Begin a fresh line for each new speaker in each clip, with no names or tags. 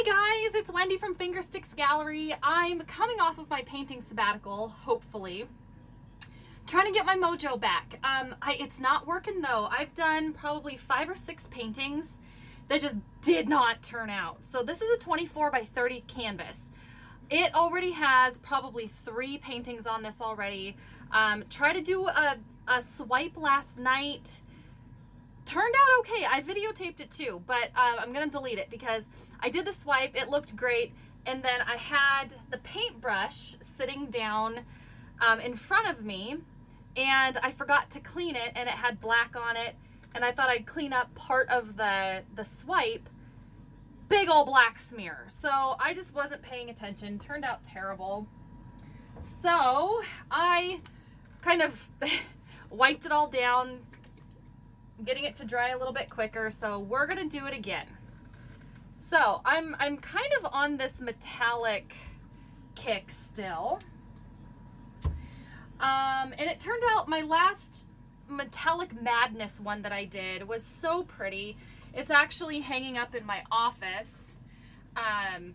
Hi guys, it's Wendy from Fingersticks Gallery. I'm coming off of my painting sabbatical, hopefully. Trying to get my mojo back. It's not working though. I've done probably 5 or 6 paintings that just did not turn out. So this is a 24 by 30 canvas. It already has probably 3 paintings on this already. Tried to do a swipe last night. Turned out okay. I videotaped it too, but I'm gonna delete it because I did the swipe, it looked great, and then I had the paintbrush sitting down in front of me, and I forgot to clean it, and it had black on it, and I thought I'd clean up part of the swipe. Big old black smear. So I just wasn't paying attention. Turned out terrible. So I kind of wiped it all down, getting it to dry a little bit quicker, so we're gonna do it again. So I'm kind of on this metallic kick still, and it turned out my last metallic madness one that I did was so pretty. It's actually hanging up in my office, and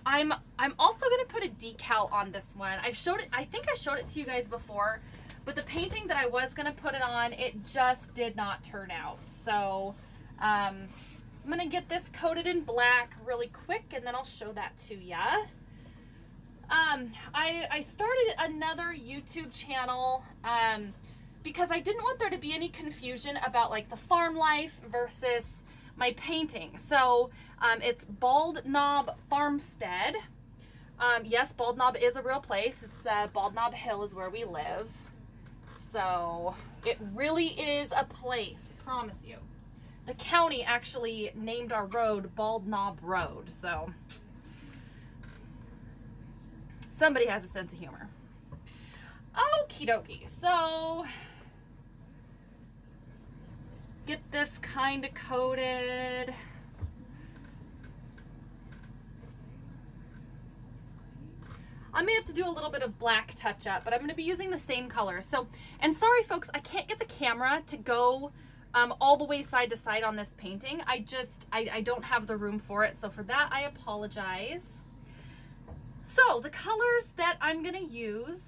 I'm also gonna put a decal on this one. I think I showed it to you guys before, but the painting that I was gonna put it on, it just did not turn out. So I'm gonna get this coated in black really quick, and then I'll show that to ya. I started another YouTube channel because I didn't want there to be any confusion about like the farm life versus my painting. So it's Bald Knob Farmstead. Yes, Bald Knob is a real place. It's Bald Knob Hill is where we live. So it really is a place, I promise you. The county actually named our road Bald Knob Road, so somebody has a sense of humor. Okie dokie, so get this kind of coated. I may have to do a little bit of black touch up, but I'm going to be using the same color. So, and sorry folks, I can't get the camera to go all the way side to side on this painting. I don't have the room for it. So for that, I apologize. So the colors that I'm going to use,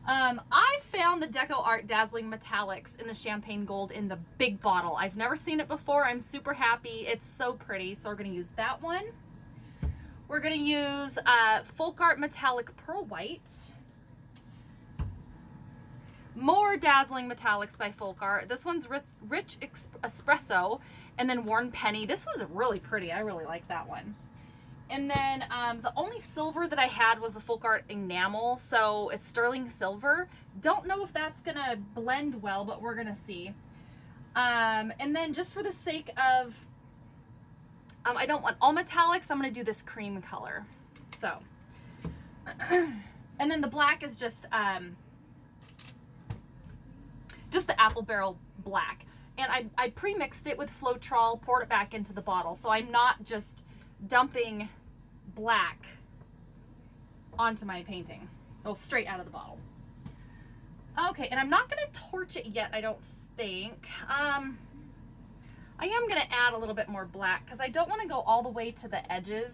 I found the Deco Art Dazzling Metallics in the Champagne Gold in the big bottle. I've never seen it before. I'm super happy. It's so pretty. So we're going to use that one. We're going to use Folk Art Metallic Pearl White. More Dazzling Metallics by Folk Art. This one's Rich Espresso, and then Worn Penny. This was really pretty. I really like that one. And then the only silver that I had was the Folk Art Enamel, so it's sterling silver. Don't know if that's going to blend well, but we're going to see. And then just for the sake of I don't want all metallics, I'm going to do this cream color. So, and then the black is just the apple barrel black. And I pre-mixed it with Floetrol, poured it back into the bottle. So I'm not just dumping black onto my painting. Oh, straight out of the bottle. Okay, and I'm not going to torch it yet, I don't think. I am going to add a little bit more black because I don't want to go all the way to the edges.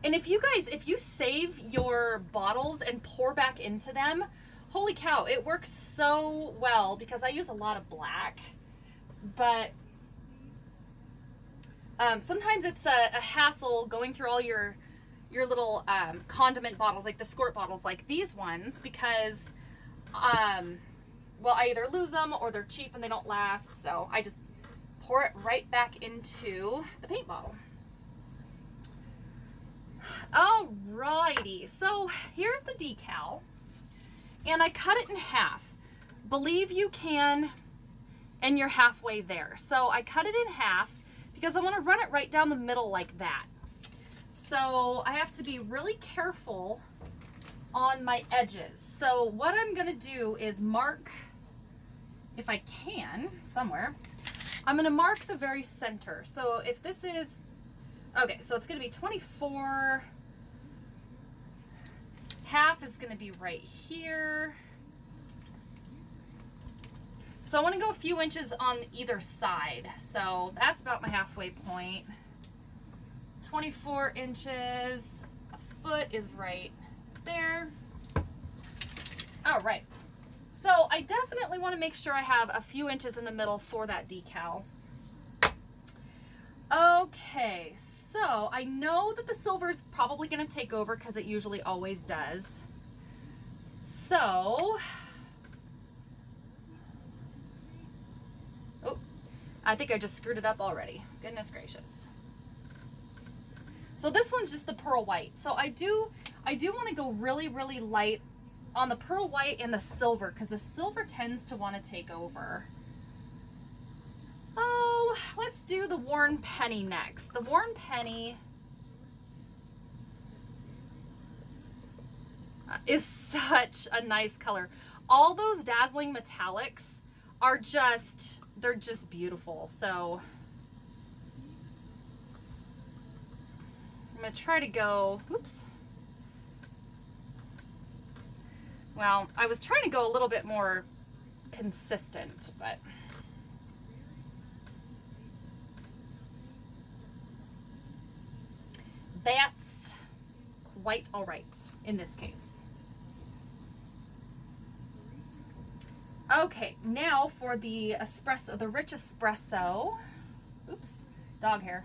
And if you guys, if you save your bottles and pour back into them, holy cow, it works so well because I use a lot of black. But sometimes it's a hassle going through all your little condiment bottles, like the squirt bottles like these ones, because well, I either lose them or they're cheap and they don't last, so I just pour it right back into the paint bottle. Alrighty, so here's the decal, and I cut it in half. Believe you can, and you're halfway there. So I cut it in half because I want to run it right down the middle like that. So I have to be really careful on my edges. So what I'm going to do is mark, if I can, somewhere, I'm going to mark the very center. So if this is, okay, so it's going to be 24, half is going to be right here. So I want to go a few inches on either side. So that's about my halfway point. 24 inches, a foot is right there. All right. So I definitely want to make sure I have a few inches in the middle for that decal. Okay, so I know that the silver is probably going to take over because it usually always does. So, oh, I think I just screwed it up already. Goodness gracious. So this one's just the pearl white. So I do want to go really, really light on the pearl white and the silver because the silver tends to want to take over. Oh, let's do the worn penny next. The worn penny is such a nice color. All those dazzling metallics are just, they're just beautiful. So I'm gonna try to go, oops. Well, I was trying to go a little bit more consistent, but that's quite all right in this case. Okay, now for the espresso, the rich espresso. Oops, dog hair.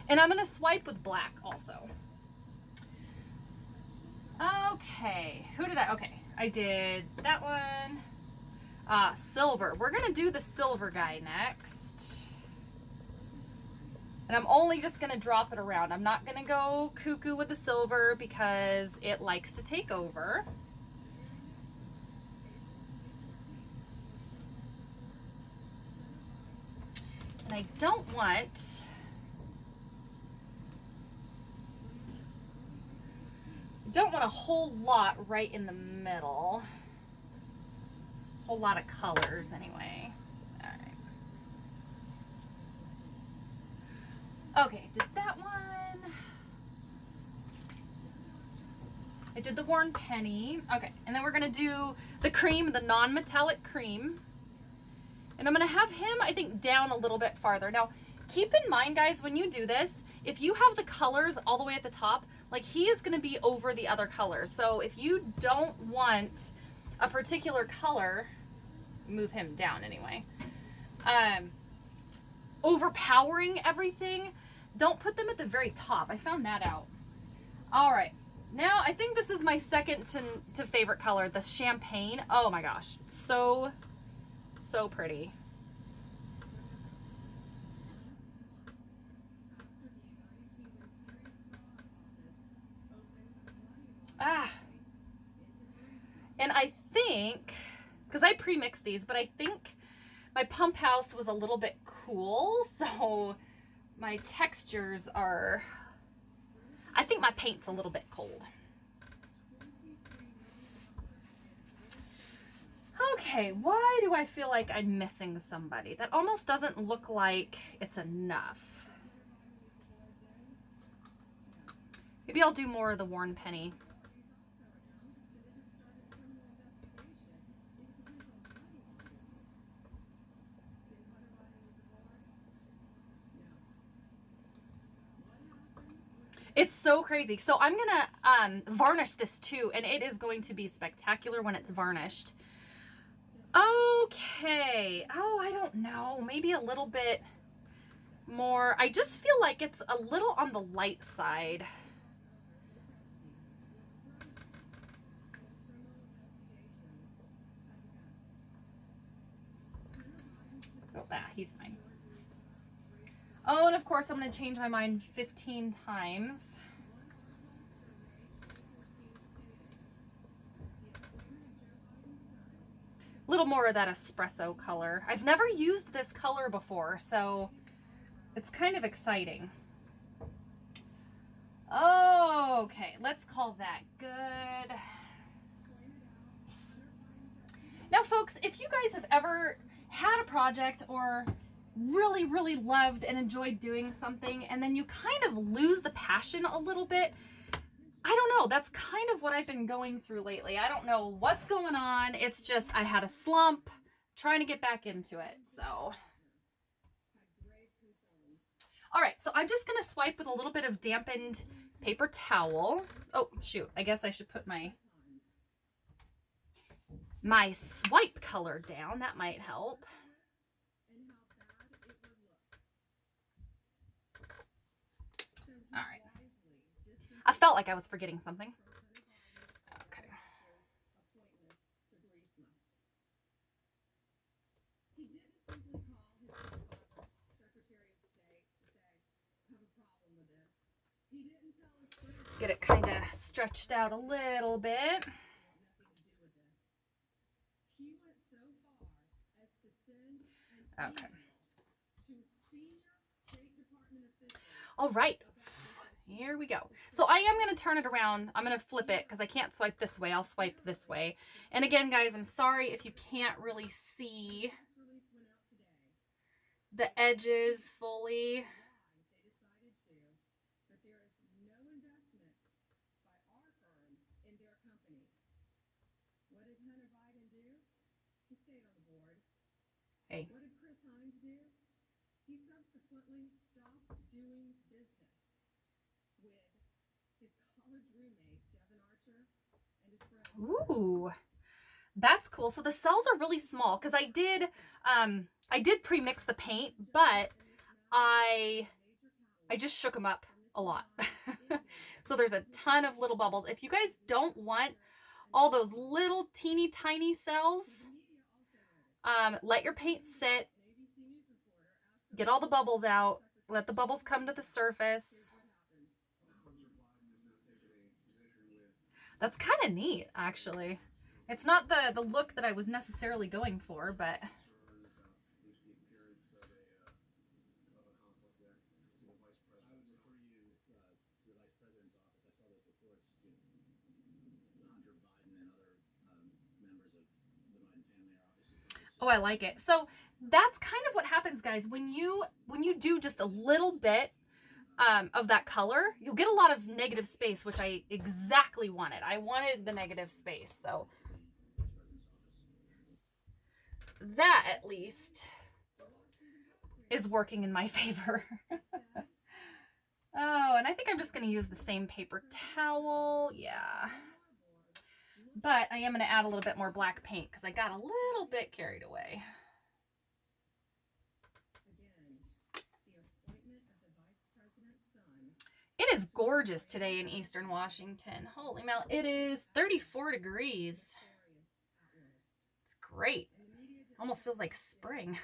And I'm going to swipe with black also. Okay, who did I, okay, I did that one. Silver. We're going to do the silver guy next. And I'm only just going to drop it around. I'm not going to go cuckoo with the silver because it likes to take over. And I don't want a whole lot right in the middle. Whole lot of colors anyway. All right. Okay, did that one. I did the worn penny. Okay, and then we're gonna do the cream, the non-metallic cream. And I'm gonna have him, I think, down a little bit farther. Now, keep in mind, guys, when you do this, if you have the colors all the way at the top, like he is going to be over the other colors. So if you don't want a particular color, move him down anyway, overpowering everything, don't put them at the very top. I found that out. All right. Now I think this is my second to favorite color, the champagne. Oh my gosh. So pretty. And I think, because I pre-mixed these, but I think my pump house was a little bit cool, so my textures are, I think my paint's a little bit cold. Okay, why do I feel like I'm missing somebody? That almost doesn't look like it's enough. Maybe I'll do more of the worn penny. It's so crazy. So I'm gonna varnish this too, and it is going to be spectacular when it's varnished. Okay. Oh, I don't know. Maybe a little bit more. I just feel like it's a little on the light side. Oh, he's fine. Oh, and of course I'm going to change my mind 15 times. A little more of that espresso color. I've never used this color before, so it's kind of exciting. Okay, let's call that good. Now folks, if you guys have ever had a project or really, really loved and enjoyed doing something and then you kind of lose the passion a little bit, I don't know, that's kind of what I've been going through lately. I don't know what's going on. It's just I had a slump trying to get back into it. So all right, so I'm just gonna swipe with a little bit of dampened paper towel. Oh shoot, I guess I should put my swipe color down. That might help. All right. I felt like I was forgetting something. Okay. Get it kind of stretched out a little bit. Okay. All right. Here we go. So I am going to turn it around. I'm going to flip it because I can't swipe this way. I'll swipe this way. And again, guys, I'm sorry if you can't really see the edges fully. Hey. What did Chris Hines do? He subsequently stopped doing business with his college roommate, Devin Archer, and his friend. Ooh, that's cool. So the cells are really small because I did pre-mix the paint, but I just shook them up a lot. So there's a ton of little bubbles. If you guys don't want all those little teeny tiny cells, let your paint sit, get all the bubbles out, let the bubbles come to the surface. That's kind of neat, actually. It's not the look that I was necessarily going for, but... Oh, I like it. So that's kind of what happens, guys. When you do just a little bit of that color, you'll get a lot of negative space, which I exactly wanted. I wanted the negative space. So that at least is working in my favor. Oh, and I think I'm just going to use the same paper towel. Yeah. But I am going to add a little bit more black paint because I got a little bit carried away. It is gorgeous today in Eastern Washington. Holy moly, it is 34 degrees. It's great. Almost feels like spring.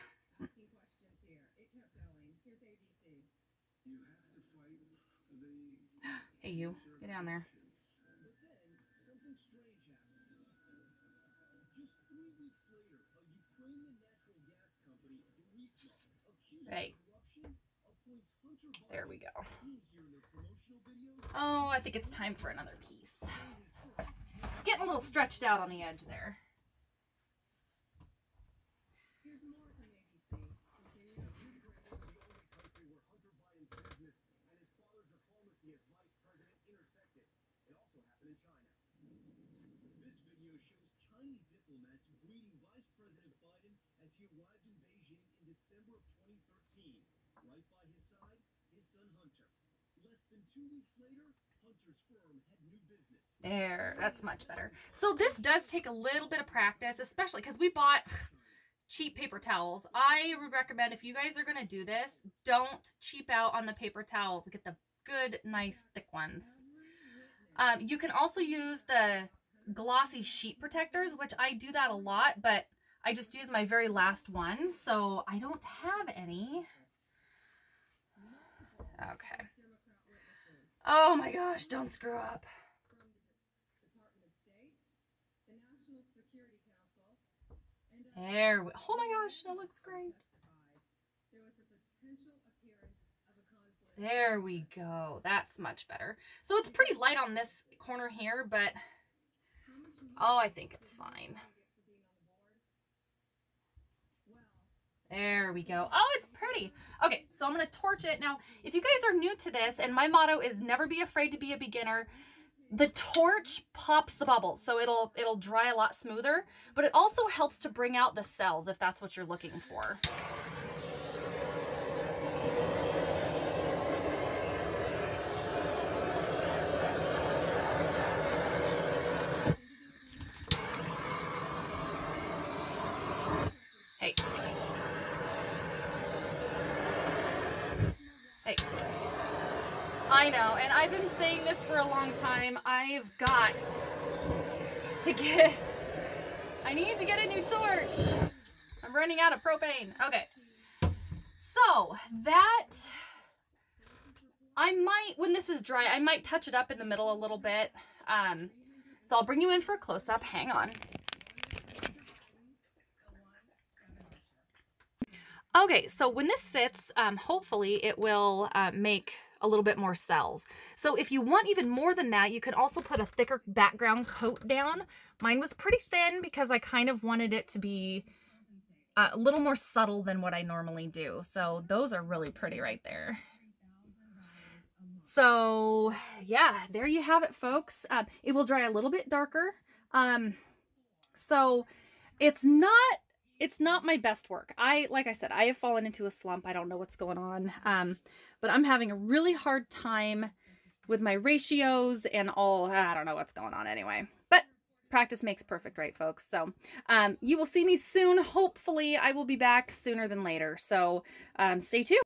Hey, you, get down there. Right. There we go. Oh, I think it's time for another piece. Getting a little stretched out on the edge there. Chinese diplomats greeting Vice President Biden as he arrived in Beijing in December of 2013. Right by his side, his son Hunter. Less than 2 weeks later, Hunter's firm had new business. There, that's much better. So this does take a little bit of practice, especially because we bought cheap paper towels. I would recommend if you guys are going to do this, don't cheap out on the paper towels. Get the good, nice, thick ones. You can also use the glossy sheet protectors, which I do that a lot, but I just use my very last one, so I don't have any. Okay. Oh my gosh, don't screw up. There we, oh my gosh, that looks great. There we go. That's much better. So it's pretty light on this corner here, but oh, I think it's fine. There we go. Oh, it's pretty. Okay, so I'm going to torch it. Now, if you guys are new to this, and my motto is never be afraid to be a beginner, the torch pops the bubbles, so it'll dry a lot smoother, but it also helps to bring out the cells if that's what you're looking for. Hey. Hey. I know, and I've been saying this for a long time. I've got to get, I need to get a new torch. I'm running out of propane. Okay. So that, I might, when this is dry, I might touch it up in the middle a little bit. So I'll bring you in for a close-up. Hang on. Okay, so when this sits, hopefully it will make a little bit more cells. So if you want even more than that, you can also put a thicker background coat down. Mine was pretty thin because I kind of wanted it to be a little more subtle than what I normally do. So those are really pretty right there. So yeah, there you have it, folks. It will dry a little bit darker. So it's not my best work. Like I said, I have fallen into a slump. I don't know what's going on. But I'm having a really hard time with my ratios and all. I don't know what's going on anyway. But practice makes perfect, right, folks? So you will see me soon. Hopefully I will be back sooner than later. So stay tuned.